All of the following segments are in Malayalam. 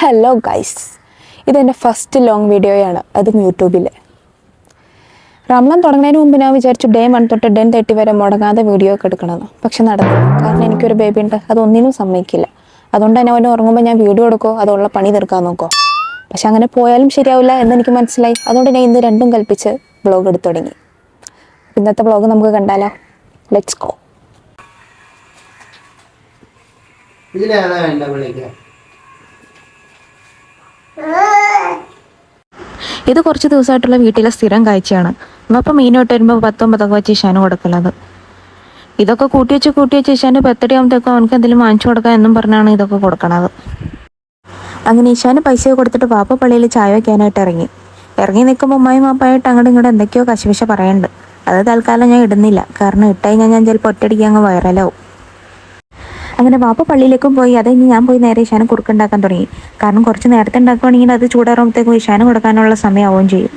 ഹലോ ഗൈസ്, ഇതെൻ്റെ ഫസ്റ്റ് ലോങ് വീഡിയോയാണ്, അതും യൂട്യൂബിൽ. റംസാൻ തുടങ്ങുന്നതിന് മുമ്പ് ഞാൻ വിചാരിച്ചു ഡേ 1 തൊട്ട് ഡേ 30 വരെ മുടങ്ങാതെ വീഡിയോ ഒക്കെ എടുക്കണമെന്ന്. പക്ഷെ നടന്നില്ല. കാരണം എനിക്കൊരു ബേബി ഉണ്ട്, അതൊന്നിനും സമ്മതിക്കില്ല. അതുകൊണ്ട് തന്നെ അവന് ഉറങ്ങുമ്പോൾ ഞാൻ വീഡിയോ എടുക്കോ അതുള്ള പണി തീർക്കാൻ നോക്കോ. പക്ഷെ അങ്ങനെ പോയാലും ശരിയാവില്ല എന്നെനിക്ക് മനസ്സിലായി. അതുകൊണ്ട് ഞാൻ ഇന്ന് രണ്ടും കൽപ്പിച്ച് വ്ളോഗ് എടുത്തു തുടങ്ങി. ഇന്നത്തെ വ്ളോഗ് നമുക്ക് കണ്ടാലോ? Let's go. ഇത് കുറച്ച് ദിവസമായിട്ടുള്ള വീട്ടിലെ സ്ഥിരം കാഴ്ചയാണ്. അപ്പം മീനോട്ട് വരുമ്പോൾ 10-9 വെച്ച് ഇഷാന് കൊടുക്കലത്. ഇതൊക്കെ കൂട്ടി വെച്ച് ഇഷാന് ബർത്ത്ഡേ ആകുമ്പോഴത്തേക്കും അവനക്ക് എന്തെങ്കിലും വാങ്ങിച്ചു കൊടുക്കാം എന്നും പറഞ്ഞാണ് ഇതൊക്കെ കൊടുക്കണത്. അങ്ങനെ ഇഷാന് പൈസ കൊടുത്തിട്ട് വാപ്പ പള്ളിയിൽ ചായ വയ്ക്കാനായിട്ട് ഇറങ്ങി നിൽക്കുമ്പോൾ ഉമ്മായും വാപ്പായിട്ട് അങ്ങോട്ടും ഇങ്ങോട്ട് എന്തൊക്കെയോ കശവിശ പറയുന്നുണ്ട്. അത് തൽക്കാലം ഞാൻ ഇടുന്നില്ല, കാരണം ഇട്ടുകഴിഞ്ഞാൽ ഞാൻ ചിലപ്പോൾ ഒറ്റയടിക്ക് അങ്ങ് വൈറലാവും. അങ്ങനെ വാപ്പ പള്ളിയിലേക്കും പോയി. അത് കഴിഞ്ഞ് ഞാൻ പോയി നേരെ ഇഷാന് കുറുക്കുണ്ടാക്കാൻ തുടങ്ങി. കാരണം കുറച്ച് നേരത്തെ ഉണ്ടാക്കുകയാണെങ്കിൽ അത് ചൂടാറുമ്പോഴത്തേക്കും ഇഷാന് കൊടുക്കാനുള്ള സമയമാവുകയും ചെയ്യും.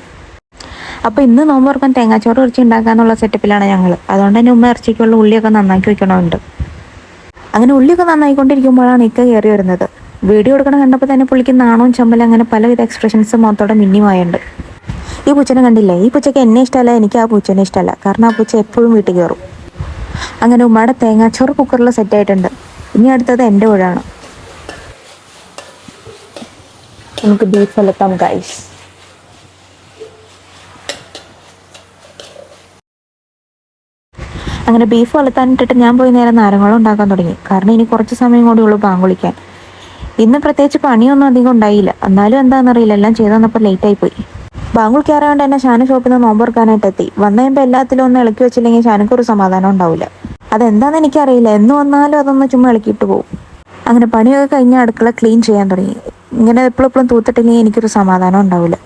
അപ്പോൾ ഇന്ന് നോമ്പ് തുറക്കാൻ തേങ്ങാച്ചോറ് ഇറച്ചി ഉണ്ടാക്കാനുള്ള സെറ്റപ്പിലാണ് ഞങ്ങൾ. അതുകൊണ്ട് തന്നെ ഉമ്മ ഇറച്ചിക്കുള്ള ഉള്ളിയൊക്കെ നന്നാക്കി വെക്കണമുണ്ട്. അങ്ങനെ ഉള്ളിയൊക്കെ നന്നായിക്കൊണ്ടിരിക്കുമ്പോഴാണ് ഇക്ക കയറി വരുന്നത്. വീഡിയോ എടുക്കണം കണ്ടപ്പോൾ തന്നെ പുള്ളിക്ക് നാണവും ചമ്മലും അങ്ങനെ പലവിധ എക്സ്പ്രഷൻസ് മുഖത്തോടെ മിന്നിമായുണ്ട്. ഈ പൂച്ചനെ കണ്ടില്ലേ? ഈ പൂച്ചയ്ക്ക് എന്നെ ഇഷ്ടമല്ല, എനിക്ക് ആ പൂച്ചനെ ഇഷ്ടമല്ല. കാരണം ആ പൂച്ച എപ്പോഴും വീട്ടിൽ കയറും. അങ്ങനെ ഉമ്മയുടെ തേങ്ങാച്ചോറ് കുക്കറിൽ സെറ്റായിട്ടുണ്ട്. ഇനി അടുത്തത് എൻ്റെ ഊഴാണ്. നമുക്ക് ബീഫ് ഉലത്താം ഗൈസ്. അങ്ങനെ ബീഫ് ഉലത്താനിട്ടിട്ട് ഞാൻ പോയി നേരെ നാരങ്ങളും ഉണ്ടാക്കാൻ തുടങ്ങി. കാരണം ഇനി കുറച്ച് സമയം കൂടി ഉള്ളൂ ബാങ്ക് വിളിക്കാൻ. ഇന്ന് പ്രത്യേകിച്ച് പണിയൊന്നും അധികം ഉണ്ടായില്ല. എന്നാലും എന്താണെന്നറിയില്ല, എല്ലാം ചെയ്ത് വന്നപ്പോൾ ലേറ്റായി പോയി. ബാങ്ക് വിളിക്കാറായതുകൊണ്ട് തന്നെ ഷാന് ഷോപ്പിൽ നിന്ന് നോമ്പ് തുറക്കാനായിട്ട് എത്തി. വന്നു കഴിയുമ്പോൾ എല്ലാത്തിലും ഒന്ന് ഇളക്കി വെച്ചില്ലെങ്കിൽ ഷാനക്കൊരു സമാധാനം ഉണ്ടാവില്ല. അതെന്താണെന്ന് എനിക്കറിയില്ല, എന്ന് വന്നാലും അതൊന്ന് ചുമ്മാ ഇളക്കിയിട്ട് പോകും. അങ്ങനെ പണിയൊക്കെ കഴിഞ്ഞ് അടുക്കള ക്ലീൻ ചെയ്യാൻ തുടങ്ങി. ഇങ്ങനെ എപ്പോഴും തൂത്തിട്ടില്ലെങ്കിൽ എനിക്കൊരു സമാധാനം ഉണ്ടാവില്ല.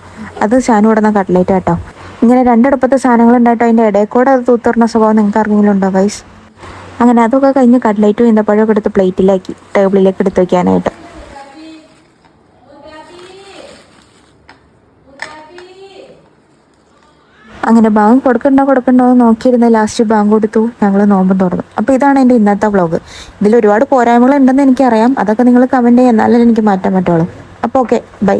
അത് ഷാനു കൊടുന്ന കട്ട്ലേറ്റ് കേട്ടോ. ഇങ്ങനെ രണ്ടടുപ്പത്തെ സാധനങ്ങൾ ഉണ്ടായിട്ടോ അതിൻ്റെ ഇടയിൽ കൂടെ അത് തൂത്തുറന്ന സ്വഭാവം നിങ്ങൾക്ക് ആർക്കെങ്കിലും ഉണ്ടോ ഗൈസ്? അങ്ങനെ അതൊക്കെ കഴിഞ്ഞ് കട്ട്ലേറ്റും ഈന്തപ്പഴമൊക്കെ എടുത്ത് പ്ലേറ്റിലാക്കി ടേബിളിലേക്ക് എടുത്ത് വയ്ക്കാനായിട്ട്. അങ്ങനെ ബാങ്ക് കൊടുക്കണ്ടോ എന്ന് നോക്കിയിരുന്ന ലാസ്റ്റ് ബാങ്ക് കൊടുത്തു. ഞങ്ങൾ നോമ്പും തുറന്നു. അപ്പോൾ ഇതാണ് എൻ്റെ ഇന്നത്തെ വ്ളോഗ്. ഇതിൽ ഒരുപാട് പോരായ്മകൾ ഉണ്ടെന്ന് എനിക്കറിയാം. അതൊക്കെ നിങ്ങൾ കമൻറ്റ് ചെയ്യുക, എന്നാലേ എനിക്ക് മാറ്റാൻ പറ്റുള്ളൂ. അപ്പോൾ ഓക്കെ, ബൈ.